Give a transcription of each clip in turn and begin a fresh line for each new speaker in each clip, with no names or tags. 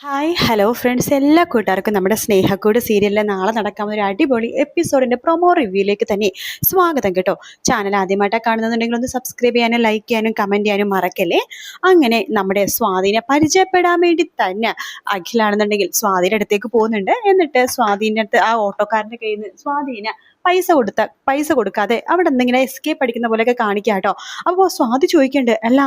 Hi hello friends, എല്ലാ കൂട്ടുകാർക്കും നമ്മുടെ സ്നേഹക്കൂട് സീരിയലിലെ നാളെ നടക്കാവുന്ന ഒരു അടിപൊളി എപ്പിസോഡിൻ്റെ പ്രൊമോ റിവ്യൂയിലേക്ക് തന്നെ സ്വാഗതം കേട്ടോ. ചാനൽ ആദ്യമായിട്ടാണ് കാണുന്നുണ്ടെങ്കിൽ ഒന്ന് സബ്സ്ക്രൈബ് ചെയ്യാനും ലൈക്ക് ചെയ്യാനും കമൻറ്റ് ചെയ്യാനും മറക്കല്ലേ. അങ്ങനെ നമ്മുടെ സ്വാധീനെ പരിചയപ്പെടാൻ വേണ്ടി തന്നെ അഖിലാണെന്നുണ്ടെങ്കിൽ സ്വാധീൻ്റെ അടുത്തേക്ക് പോകുന്നുണ്ട്. എന്നിട്ട് സ്വാധീൻ്റെ അടുത്ത് ആ ഓട്ടോക്കാരൻ്റെ കയ്യിൽ നിന്ന് സ്വാധീന പൈസ കൊടുക്കാതെ അവിടെ എന്തെങ്കിലും എസ്കേപ്പ് അടിക്കുന്ന പോലെയൊക്കെ കാണിക്കുക കേട്ടോ. അപ്പോൾ സ്വാതി ചോദിക്കണ്ട്, അല്ല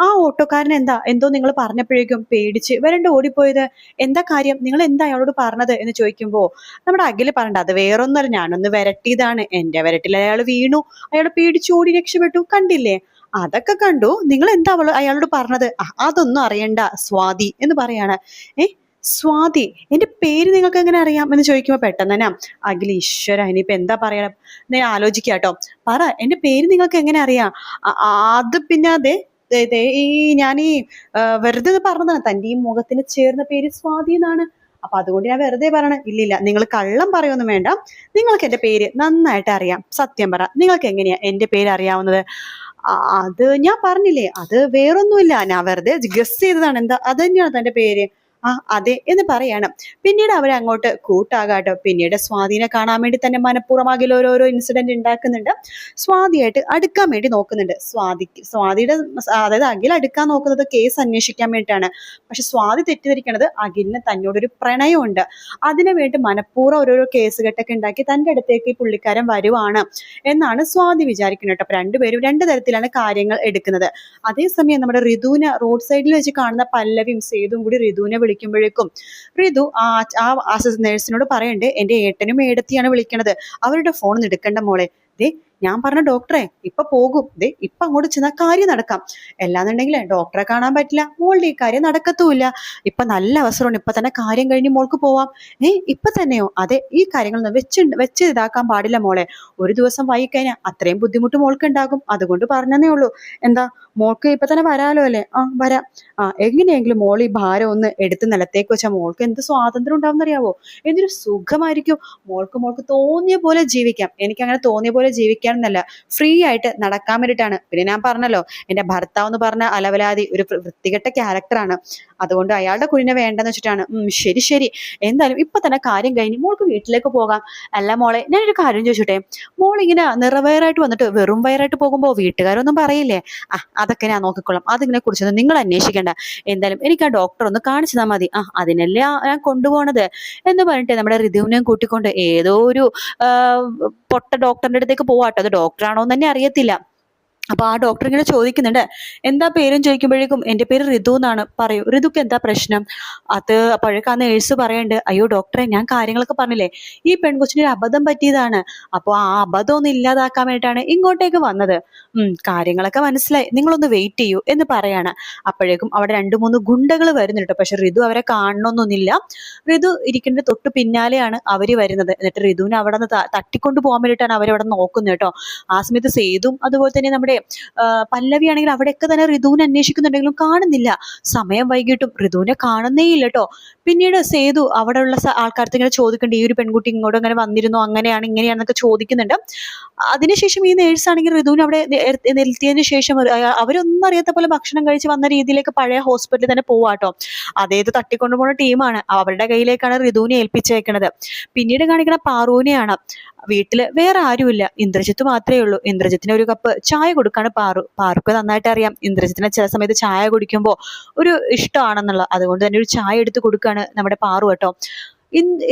ആ ഓട്ടോക്കാരൻ എന്തോ നിങ്ങൾ പറഞ്ഞപ്പോഴേക്കും പേടിച്ച് വരണ്ട് ഓടിപ്പോയത്, എന്താ കാര്യം, നിങ്ങൾ എന്താ അയാളോട് പറഞ്ഞത് എന്ന് ചോദിക്കുമ്പോൾ നമ്മുടെ അഖില് പറഞ്ഞത്, അത് വേറൊന്നുമല്ല, ഞാനൊന്ന് വരട്ടിയതാണ്, എൻ്റെ വരട്ടിൽ അയാൾ വീണു, അയാൾ പേടിച്ചോടി രക്ഷപ്പെട്ടു, കണ്ടില്ലേ, അതൊക്കെ കണ്ടു, നിങ്ങൾ എന്താ അയാളോട് പറഞ്ഞത്? അതൊന്നും അറിയണ്ട സ്വാതി എന്ന് പറയാണ്. സ്വാതി, എൻ്റെ പേര് നിങ്ങൾക്ക് എങ്ങനെ അറിയാം എന്ന് ചോദിക്കുമ്പോൾ പെട്ടെന്ന് തന്നെ അഖിൽ, ഈശ്വര ഇനിയിപ്പോൾ എന്താ പറയണം ഞാൻ ആലോചിക്കുക കേട്ടോ. പറ, എൻ്റെ പേര് നിങ്ങൾക്ക് എങ്ങനെ അറിയാം? അത് പിന്നെ അതെ ഈ ഞാൻ വെറുതെ ഇത് പറഞ്ഞതാണ്, തൻ്റെ ഈ മുഖത്തിന് ചേർന്ന പേര് സ്വാതി എന്നാണ്, അപ്പൊ അതുകൊണ്ട് ഞാൻ വെറുതെ പറയണ. ഇല്ലില്ല, നിങ്ങൾ കള്ളം പറയൊന്നും വേണ്ട, നിങ്ങൾക്ക് എൻ്റെ പേര് നന്നായിട്ട് അറിയാം, സത്യം പറ, നിങ്ങൾക്ക് എങ്ങനെയാ എൻ്റെ പേര് അറിയാവുന്നത്? അത് ഞാൻ പറഞ്ഞില്ലേ, അത് വേറൊന്നുമില്ല, ഞാൻ വെറുതെ ഗസ് ചെയ്തതാണ്, എന്താ അത് തന്നെയാണ് തൻ്റെ പേര്? അതെ എന്ന് പറയണം. പിന്നീട് അവരങ്ങോട്ട് കൂട്ടാകാട്ടോ. പിന്നീട് സ്വാധീനെ കാണാൻ വേണ്ടി തന്നെ മനഃപൂർവ്വം അഖിൽ ഓരോരോ ഇൻസിഡന്റ് ഉണ്ടാക്കുന്നുണ്ട്. സ്വാതിയായിട്ട് അടുക്കാൻ വേണ്ടി നോക്കുന്നുണ്ട്. സ്വാതിയുടെ അതായത് അഖിൽ അടുക്കാൻ നോക്കുന്നത് കേസ് അന്വേഷിക്കാൻ വേണ്ടിയിട്ടാണ്. പക്ഷെ സ്വാതി തെറ്റിദ്ധരിക്കണത് അഖിലിന് തന്നോടൊരു പ്രണയമുണ്ട്, അതിനു വേണ്ടി മനഃപൂർവ്വം ഓരോരോ കേസ് കെട്ടൊക്കെ ഉണ്ടാക്കി തൻ്റെ അടുത്തേക്ക് ഈ പുള്ളിക്കാരൻ വരുവാണ് എന്നാണ് സ്വാതി വിചാരിക്കുന്നത് കേട്ടോ. അപ്പൊ രണ്ടുപേരും രണ്ട് തരത്തിലാണ് കാര്യങ്ങൾ എടുക്കുന്നത്. അതേസമയം നമ്മുടെ ഋതുവിനെ റോഡ് സൈഡിൽ വെച്ച് കാണുന്ന പല്ലവിയും സേതുവും കൂടി ഋതുവിനെ വിളിക്കുമ്പോഴേക്കും ഋതു ആ നേഴ്സിനോട് പറയണ്ടേ, എൻ്റെ ഏട്ടനും ഏടത്തിയാണ് വിളിക്കണത്, അവരുടെ ഫോൺ എടുക്കണ്ട മോളെ, ദേ ഞാൻ പറഞ്ഞ ഡോക്ടറെ ഇപ്പൊ പോകും, ദേ ഇപ്പൊ അങ്ങോട്ട് ചെന്നാൽ കാര്യം നടക്കാം, എല്ലാന്നുണ്ടെങ്കിലേ ഡോക്ടറെ കാണാൻ പറ്റില്ല, മോളുടെ ഈ കാര്യം നടക്കത്തുമില്ല, ഇപ്പൊ നല്ല അവസരമാണ്, ഇപ്പൊ തന്നെ കാര്യം കഴിഞ്ഞ് മോൾക്ക് പോവാം. ഇപ്പൊ തന്നെയോ? അതെ, ഈ കാര്യങ്ങളൊന്നും വെച്ച് ഇതാക്കാൻ പാടില്ല മോളെ, ഒരു ദിവസം വൈകിക്കഴിഞ്ഞാൽ അത്രയും ബുദ്ധിമുട്ട് മോൾക്ക് ഉണ്ടാകും, അതുകൊണ്ട് പറഞ്ഞതേ ഉള്ളൂ. എന്താ മോൾക്ക് ഇപ്പൊ തന്നെ വരാലോ അല്ലേ? വരാം. എങ്ങനെയെങ്കിലും മോൾ ഈ ഭാരം ഒന്ന് എടുത്ത് നിലത്തേക്ക് വെച്ചാൽ മോൾക്ക് എന്ത് സ്വാതന്ത്ര്യം ഉണ്ടാവും അറിയാവോ, എന്തൊരു സുഖമായിരിക്കും, മോൾക്ക് തോന്നിയ പോലെ ജീവിക്കാം. എനിക്ക് അങ്ങനെ തോന്നിയ പോലെ ജീവിക്കാമെന്നല്ല, ഫ്രീ ആയിട്ട് നടക്കാൻ വേണ്ടിയിട്ടാണ്. പിന്നെ ഞാൻ പറഞ്ഞല്ലോ, എൻ്റെ ഭർത്താവ് എന്ന് പറഞ്ഞ അലവലാതി ഒരു വൃത്തികെട്ട ക്യാരക്ടറാണ്, അതുകൊണ്ട് അയാളുടെ കുഴിനെ വേണ്ടെന്ന് വെച്ചിട്ടാണ്. ശരി ശരി, എന്തായാലും ഇപ്പൊ തന്നെ കാര്യം കഴിഞ്ഞ് മോൾക്ക് വീട്ടിലേക്ക് പോകാം. അല്ല മോളെ, ഞാനൊരു കാര്യം ചോദിച്ചോട്ടെ, മോൾ ഇങ്ങനെ നിറവയറായിട്ട് വന്നിട്ട് വെറും വയറായിട്ട് പോകുമ്പോൾ വീട്ടുകാരൊന്നും പറയില്ലേ? അതൊക്കെ ഞാൻ നോക്കിക്കൊള്ളാം, അതിനെ കുറിച്ചൊന്നും നിങ്ങൾ അന്വേഷിക്കേണ്ട, എന്തായാലും എനിക്ക് ആ ഡോക്ടർ ഒന്ന് കാണിച്ചു തന്നാൽ മതി. അതിനല്ലേ ഞാൻ കൊണ്ടുപോകണത് എന്ന് പറഞ്ഞിട്ട് നമ്മുടെ ഋതുവിനെയും കൂട്ടിക്കൊണ്ട് ഏതോ ഒരു പൊട്ട ഡോക്ടറിന്റെ അടുത്തേക്ക് പോവാട്ടോ. അത് ഡോക്ടറാണോ എന്ന് തന്നെ അറിയത്തില്ല. അപ്പൊ ആ ഡോക്ടർ ഇങ്ങനെ ചോദിക്കുന്നുണ്ട്, എന്താ പേരും ചോദിക്കുമ്പോഴേക്കും എൻ്റെ പേര് ഋതു എന്നാണ്, പറയൂ ഋതുക്ക് എന്താ പ്രശ്നം? അത് അപ്പോഴേക്കും ആ നേഴ്സ് പറയണ്ട്, അയ്യോ ഡോക്ടറെ, ഞാൻ കാര്യങ്ങളൊക്കെ പറഞ്ഞില്ലേ, ഈ പെൺകൊച്ചിന് ഒരു അബദ്ധം പറ്റിയതാണ്, അപ്പോൾ ആ അബദ്ധം ഒന്ന് ഇല്ലാതാക്കാൻ വേണ്ടിയിട്ടാണ് ഇങ്ങോട്ടേക്ക് വന്നത്. കാര്യങ്ങളൊക്കെ മനസ്സിലായി, നിങ്ങളൊന്ന് വെയിറ്റ് ചെയ്യൂ എന്ന് പറയാണ്. അപ്പോഴേക്കും അവിടെ 2-3 ഗുണ്ടകൾ വരുന്നുണ്ട്. പക്ഷെ ഋതു അവരെ കാണണമെന്നൊന്നുമില്ല. ഋതു ഇരിക്കേണ്ട തൊട്ട് പിന്നാലെയാണ് അവര് വരുന്നത്. എന്നിട്ട് ഋതുവിനെ അവിടെ നിന്ന് തട്ടിക്കൊണ്ടു പോകാൻ വേണ്ടിയിട്ടാണ് അവരവിടെ നോക്കുന്നത് കേട്ടോ. ആ സമയത്ത് സേതും അതുപോലെ തന്നെ നമ്മുടെ പല്ലവി ആണെങ്കിൽ അവിടെയൊക്കെ തന്നെ ഋതുവിനെ അന്വേഷിക്കുന്നുണ്ടെങ്കിലും കാണുന്നില്ല. സമയം വൈകിട്ടും ഋതുവിനെ കാണുന്നേ ഇല്ല കേട്ടോ. പിന്നീട് സേതു അവിടെയുള്ള ആൾക്കാർക്ക് ഇങ്ങനെ ചോദിക്കുന്നുണ്ട്, ഈ ഒരു പെൺകുട്ടി ഇങ്ങോട്ട് അങ്ങനെ വന്നിരുന്നു, അങ്ങനെയാണ് ഇങ്ങനെയാണെന്നൊക്കെ ചോദിക്കുന്നുണ്ട്. അതിനുശേഷം ഈ നേഴ്സ് ആണെങ്കിൽ ഋതുവിനെ അവിടെ നിർത്തിയതിനു ശേഷം അവരൊന്നും അറിയാത്ത പോലെ ഭക്ഷണം കഴിച്ച് വന്ന രീതിയിലേക്ക് പഴയ ഹോസ്പിറ്റലിൽ തന്നെ പോവാട്ടോ. അതേത് തട്ടിക്കൊണ്ടുപോകുന്ന ടീമാണ്, അവരുടെ കയ്യിലേക്കാണ് ഋതുവിനെ ഏൽപ്പിച്ചേക്കുന്നത്. പിന്നീട് കാണിക്കുന്ന പാറുവിനെയാണ്. വീട്ടില് വേറെ ആരുമില്ല, ഇന്ദ്രജിത്ത് മാത്രമേ ഉള്ളൂ. ഇന്ദ്രജിത്തിന് ഒരു കപ്പ് ചായ കൊടുക്കാണ് പാറുക്ക് നന്നായിട്ട് അറിയാം ഇന്ദ്രജിത്തിനെ ചില സമയത്ത് ചായ കുടിക്കുമ്പോൾ ഒരു ഇഷ്ടമാണെന്നുള്ളത്, അതുകൊണ്ട് തന്നെ ഒരു ചായ എടുത്ത് കൊടുക്കുകയാണ് നമ്മുടെ പാറു കേട്ടോ.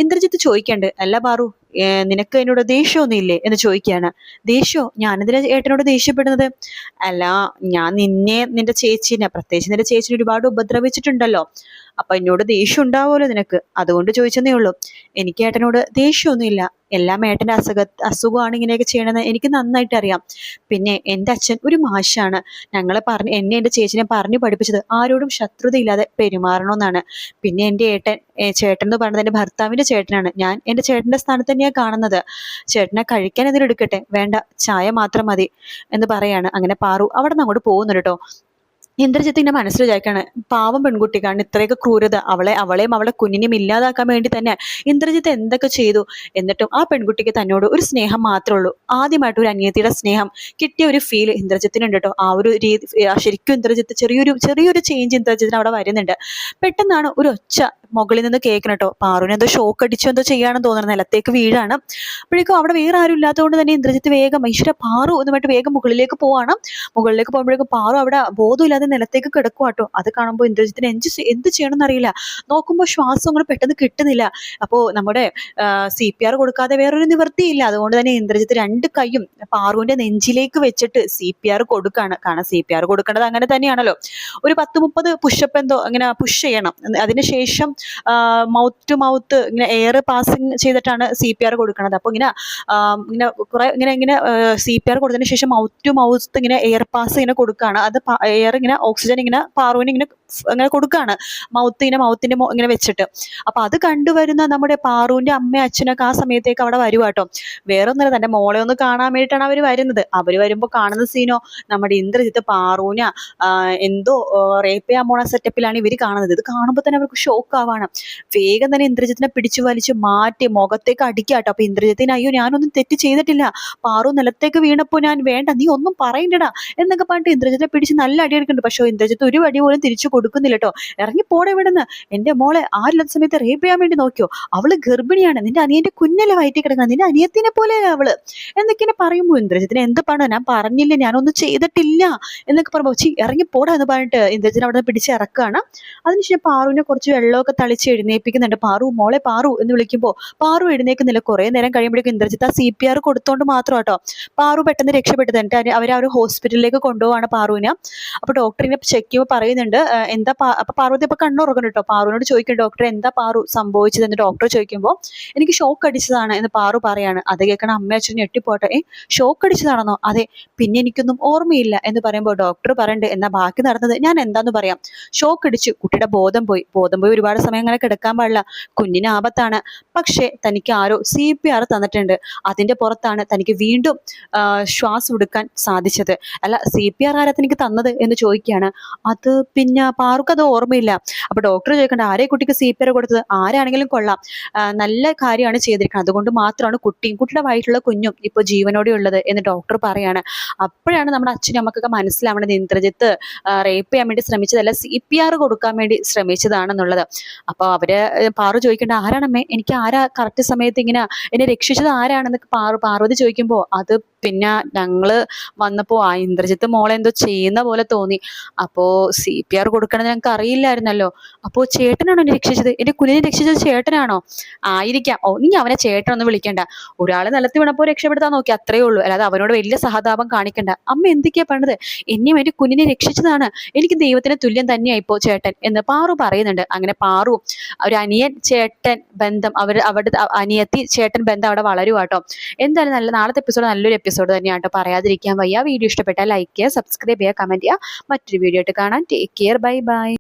ഇന്ദ്രജിത്ത് ചോദിക്കണ്ട്, അല്ല പാറു, നിനക്ക് എന്നോട് ദേഷ്യമൊന്നും ഇല്ലേ എന്ന് ചോദിക്കുകയാണ്. ദേഷ്യമോ? ഞാനെന്തിനാ ഏട്ടനോട് ദേഷ്യപ്പെടുന്നത്? അല്ല, ഞാൻ നിന്റെ ചേച്ചീനെ, പ്രത്യേകിച്ച് നിന്റെ ചേച്ചിനെ ഒരുപാട് ഉപദ്രവിച്ചിട്ടുണ്ടല്ലോ, അപ്പൊ എന്നോട് ദേഷ്യം ഉണ്ടാവുമല്ലോ നിനക്ക്, അതുകൊണ്ട് ചോദിച്ചെന്നേ ഉള്ളൂ. എനിക്ക് ഏട്ടനോട് ദേഷ്യമൊന്നുമില്ല, എല്ലാം ഏട്ടൻ്റെ അസുഖമാണ് ഇങ്ങനെയൊക്കെ ചെയ്യണമെന്ന് എനിക്ക് നന്നായിട്ട് അറിയാം. പിന്നെ എൻ്റെ അച്ഛൻ ഒരു മാഷാണ്, എന്നെ എൻ്റെ ചേച്ചിനെ പറഞ്ഞു പഠിപ്പിച്ചത് ആരോടും ശത്രുതയില്ലാതെ പെരുമാറണമെന്നാണ്. പിന്നെ എൻ്റെ ചേട്ടൻ എന്ന് പറയുന്നത് എൻ്റെ ഭർത്താവിൻ്റെ ചേട്ടനാണ്, ഞാൻ എൻ്റെ ചേട്ടൻ്റെ സ്ഥാനത്ത് തന്നെയാണ് കാണുന്നത്. ചേട്ടനെ കഴിക്കാൻ എന്തെടുക്കട്ടെ, വേണ്ട ചായ മാത്രം മതി എന്ന് പറയാണ്. അങ്ങനെ പാറു അവിടെ നിന്ന് അങ്ങോട്ട് പോകുന്നുണ്ട് കേട്ടോ. ഇന്ദ്രജിത്തിന്റെ മനസ്സിൽ വിചാരിക്കാണ്, പാവം പെൺകുട്ടി, കാരണം ഇത്രയൊക്കെ ക്രൂരത അവളെയും അവളെ കുഞ്ഞിനെയും ഇല്ലാതാക്കാൻ വേണ്ടി തന്നെ ഇന്ദ്രജിത്ത് എന്തൊക്കെ ചെയ്തു. എന്നിട്ടും ആ പെൺകുട്ടിക്ക് തന്നോട് ഒരു സ്നേഹം മാത്രമേ ഉള്ളൂ. ആദ്യമായിട്ട് ഒരു അനിയത്തിയുടെ സ്നേഹം കിട്ടിയ ഒരു ഫീൽ ഇന്ദ്രജിത്തിനുണ്ട് കേട്ടോ. ആ ഒരു രീതി ശരിക്കും ഇന്ദ്രജിത്ത് ചെറിയൊരു ചേഞ്ച് ഇന്ദ്രജിത്തിന് അവിടെ വരുന്നുണ്ട്. പെട്ടെന്നാണ് ഒരു ഒച്ച മുകളിൽ നിന്ന് കേൾക്കണം കേട്ടോ. പാറുവിന് എന്തോ ഷോക്ക് അടിച്ചോ എന്തോ ചെയ്യാണെന്ന് തോന്നുന്നു, നിലത്തേക്ക് വീഴാണ്. അപ്പോഴേക്കും അവിടെ വേറെ ആരും ഇല്ലാത്തതുകൊണ്ട് തന്നെ ഇന്ദ്രജിത്ത് വേഗം ഈശ്വര പാറു എന്ന് പറഞ്ഞിട്ട് വേഗം മുകളിലേക്ക് പോവാണ്. മുകളിലേക്ക് പോകുമ്പോഴേക്കും പാറു അവിടെ ബോധമില്ലാതെ നിലത്തേക്ക് കിടക്കുക കേട്ടോ. അത് കാണുമ്പോൾ ഇന്ദ്രജിത്തിന് എന്ത് ചെയ്യണമെന്ന് അറിയില്ല. നോക്കുമ്പോൾ ശ്വാസം അങ്ങനെ പെട്ടെന്ന് കിട്ടുന്നില്ല. അപ്പോൾ നമ്മുടെ CPR കൊടുക്കാതെ വേറൊരു നിവൃത്തിയില്ല. അതുകൊണ്ട് തന്നെ ഇന്ദ്രജിത്ത് 2 കൈയും പാറുവിന്റെ നെഞ്ചിലേക്ക് വെച്ചിട്ട് CPR കൊടുക്കാണ്. കാരണം CPR കൊടുക്കേണ്ടത് അങ്ങനെ തന്നെയാണല്ലോ. ഒരു 10-30 പുഷപ്പ് എന്തോ ഇങ്ങനെ പുഷ് ചെയ്യണം. അതിനുശേഷം മൗത്ത് ടു മൗത്ത് ഇങ്ങനെ എയർ പാസിങ് ചെയ്തിട്ടാണ് CPR കൊടുക്കുന്നത്. അപ്പോൾ ഇങ്ങനെ കുറെ ഇങ്ങനെ CPR കൊടുത്തതിന് ശേഷം മൗത്ത് ടു മൗത്ത് ഇങ്ങനെ എയർ പാസ് ഇങ്ങനെ കൊടുക്കുകയാണ്. അത് എയർ ഇങ്ങനെ ഓക്സിജൻ ഇങ്ങനെ പാറുവിന് ഇങ്ങനെ കൊടുക്കുകയാണ്, മൗത്തിന്റെ ഇങ്ങനെ വെച്ചിട്ട്. അപ്പൊ അത് കണ്ടുവരുന്ന നമ്മുടെ പാറുവിന്റെ അമ്മയും അച്ഛനൊക്കെ ആ സമയത്തേക്ക് അവിടെ വരുവാട്ടോ. വേറെ ഒന്നുമില്ല, തന്റെ മോളെ ഒന്ന് കാണാൻ വേണ്ടിയിട്ടാണ് അവർ വരുന്നത്. അവർ വരുമ്പോൾ കാണുന്ന സീനോ നമ്മുടെ ഇന്ദ്രജിത്ത് പാറുവിന എന്തോ റേപ്പ് ചെയ്യാൻ പോണ സെറ്റപ്പിലാണ് ഇവർ കാണുന്നത്. ഇത് കാണുമ്പോൾ തന്നെ അവർക്ക് ഷോക്ക് ആവാണ്. വേഗം തന്നെ ഇന്ദ്രജിത്തിനെ പിടിച്ചു വലിച്ച് മാറ്റി മുഖത്തേക്ക് അടിക്കാട്ടോ. അപ്പൊ ഇന്ദ്രജിത്തിന് അയ്യോ ഞാനൊന്നും തെറ്റ് ചെയ്തിട്ടില്ല, പാറു നിലത്തേക്ക് വീണപ്പോൾ ഞാൻ വേണ്ട നീ ഒന്നും പറയണ്ടടാ എന്നൊക്കെ പറഞ്ഞിട്ട് ഇന്ദ്രജിത്തിനെ പിടിച്ച് നല്ല അടി എടുക്കുന്നുണ്ട്. പക്ഷേ ഇന്ദ്രജിത്ത് ഒരു അടി പോലും തിരിച്ചു കൊടുക്കുന്നില്ല കേട്ടോ. ഇറങ്ങി പോടെ ഇവിടുന്ന്, എന്റെ മോളെ ആരില്ലാത്ത സമയത്ത് റേപ്പ് ചെയ്യാൻ വേണ്ടി നോക്കിയോ, അവള് ഗർഭിണിയാണ്, നിന്റെ അനിയന്റെ കുഞ്ഞല്ലേ വയറ്റി കിടക്കുന്നത്, നിന്റെ അനിയത്തിനെ പോലെയല്ലേ അവള് എന്നൊക്കെ പറയുമ്പോൾ ഇന്ദ്രജിത്തിന് എന്ത് പണോ, ഞാൻ പറഞ്ഞില്ല ഞാനൊന്നും ചെയ്തിട്ടില്ല എന്നൊക്കെ പറയുമ്പോൾ ഇറങ്ങി പോടാ എന്ന് പറഞ്ഞിട്ട് ഇന്ദ്രജിത്തിനെ അവിടെ നിന്ന് പിടിച്ച് ഇറക്കുകയാണ്. അതിനുശേഷം പാറുവിനെ കുറച്ച് വെള്ളമൊക്കെ തളിച്ച് എഴുന്നേൽപ്പിക്കുന്നുണ്ട്. പാറു മോളെ പാറു എന്ന് വിളിക്കുമ്പോൾ പാറു എഴുന്നേൽക്കുന്നില്ല. കുറെ നേരം കഴിയുമ്പോഴേക്കും ഇന്ദ്രജിത്ത് ആ CPR കൊടുത്തോണ്ട് മാത്രം കേട്ടോ പാറു പെട്ടെന്ന് രക്ഷപ്പെട്ടത്. എന്നിട്ട് അവർ ആ ഒരു ഹോസ്പിറ്റലിലേക്ക് കൊണ്ടുപോവാണ് പാറുവിനെ. അപ്പൊ ഡോക്ടറിനെ ചെക്ക് ചെയ്യുമ്പോൾ പറയുന്നുണ്ട് എന്താ അപ്പൊ പാർവതി ഇപ്പൊ കണ്ണുറങ്ങണം കേട്ടോ. പാറുവിനോട് ചോദിക്കും ഡോക്ടർ എന്താ പാറു സംഭവിച്ചതെന്ന് ഡോക്ടർ ചോദിക്കുമ്പോൾ എനിക്ക് ഷോക്ക് അടിച്ചതാണ് എന്ന് പാറു പറയാണ്. അത് കേൾക്കണ അമ്മ അച്ഛൻ ഞെട്ടിപ്പോട്ടെ, ഷോക്ക് അടിച്ചതാണെന്നോ, അതെ പിന്നെ എനിക്കൊന്നും ഓർമ്മയില്ല എന്ന് പറയുമ്പോൾ ഡോക്ടർ പറയണ്ട് എന്നാ ബാക്കി നടന്നത് ഞാൻ എന്താന്ന് പറയാം. ഷോക്ക് അടിച്ചു, കുട്ടിയുടെ ബോധം പോയി ഒരുപാട് സമയം അങ്ങനെ കിടക്കാൻ പാടില്ല, കുഞ്ഞിന് ആപത്താണ്. പക്ഷേ തനിക്ക് ആരോ CPR തന്നിട്ടുണ്ട്, അതിന്റെ പുറത്താണ് തനിക്ക് വീണ്ടും ശ്വാസം എടുക്കാൻ സാധിച്ചത്. അല്ല CPR ആരാ തനിക്ക് തന്നത് എന്ന് ചോദിക്കുകയാണ്. അത് പിന്നെ പാറുക്ക് അത് ഓർമ്മയില്ല. അപ്പൊ ഡോക്ടർ ചോദിക്കണ്ട ആരെ കുട്ടിക്ക് CPR കൊടുത്തത്, ആരാണെങ്കിലും കൊള്ളാം, നല്ല കാര്യമാണ് ചെയ്തിരിക്കുന്നത്, അതുകൊണ്ട് മാത്രമാണ് കുട്ടിയുടെ വയറ്റിലുള്ള കുഞ്ഞും ഇപ്പൊ ജീവനോടെ ഉള്ളത് എന്ന് ഡോക്ടർ പറയാണ്. അപ്പോഴാണ് നമ്മുടെ അച്ഛനും അമ്മക്കൊക്കെ മനസ്സിലാവേണ്ടത് ഇന്ദ്രജിത്ത് റേപ്പ് ചെയ്യാൻ വേണ്ടി ശ്രമിച്ചതല്ല, CPR കൊടുക്കാൻ വേണ്ടി ശ്രമിച്ചതാണെന്നുള്ളത്. അപ്പൊ അവര് പാറു ചോദിക്കേണ്ട ആരാണമ്മേ, എനിക്ക് ആരാ കറക്റ്റ് സമയത്ത് ഇങ്ങനെ എന്നെ രക്ഷിച്ചത് ആരാണെന്ന് പാർവതി ചോദിക്കുമ്പോ അത് പിന്നെ ഞങ്ങള് വന്നപ്പോ ആ ഇന്ദ്രജിത്ത് മോളെ എന്തോ ചെയ്യുന്ന പോലെ തോന്നി, അപ്പോ CPR കൊടുക്കണമെന്ന് ഞങ്ങൾക്ക് അറിയില്ലായിരുന്നല്ലോ. അപ്പോ ചേട്ടനാണോ എന്നെ രക്ഷിച്ചത്, എന്റെ കുഞ്ഞിനെ രക്ഷിച്ചത് ചേട്ടനാണോ? ആയിരിക്കാം. ഓ നീ അവനെ ചേട്ടനൊന്നും വിളിക്കണ്ട, ഒരാളെ നിലത്ത് വീണപ്പോ രക്ഷപ്പെടുത്താൻ നോക്കി അത്രേ ഉള്ളൂ, അല്ലാതെ അവനോട് വലിയ സഹതാപം കാണിക്കണ്ട. അമ്മ എന്തൊക്കെയാ പറഞ്ഞത്, എന്നെയും എന്റെ കുഞ്ഞിനെ രക്ഷിച്ചതാണ്, എനിക്ക് ദൈവത്തിന് തുല്യം തന്നെയായിപ്പോ ചേട്ടൻ എന്ന് പാറു പറയുന്നുണ്ട്. അങ്ങനെ പാറു ഒരു അനിയൻ ചേട്ടൻ ബന്ധം അവിടെ അനിയത്തി ചേട്ടൻ ബന്ധം അവിടെ വളരുവാട്ടോ. എന്തായാലും നാളത്തെ എപ്പിസോഡ് നല്ലൊരു എപ്പിസോഡ് തന്നെയാട്ടോ, പറയാതിരിക്കാൻ വയ്യ. വീഡിയോ ഇഷ്ടപ്പെട്ടാൽ ലൈക്ക് ചെയ്യുക, സബ്സ്ക്രൈബ് ചെയ്യുക, കമന്റ് ചെയ്യുക. മറ്റൊരു വീഡിയോ ആയിട്ട് കാണാം. Take care, bye bye.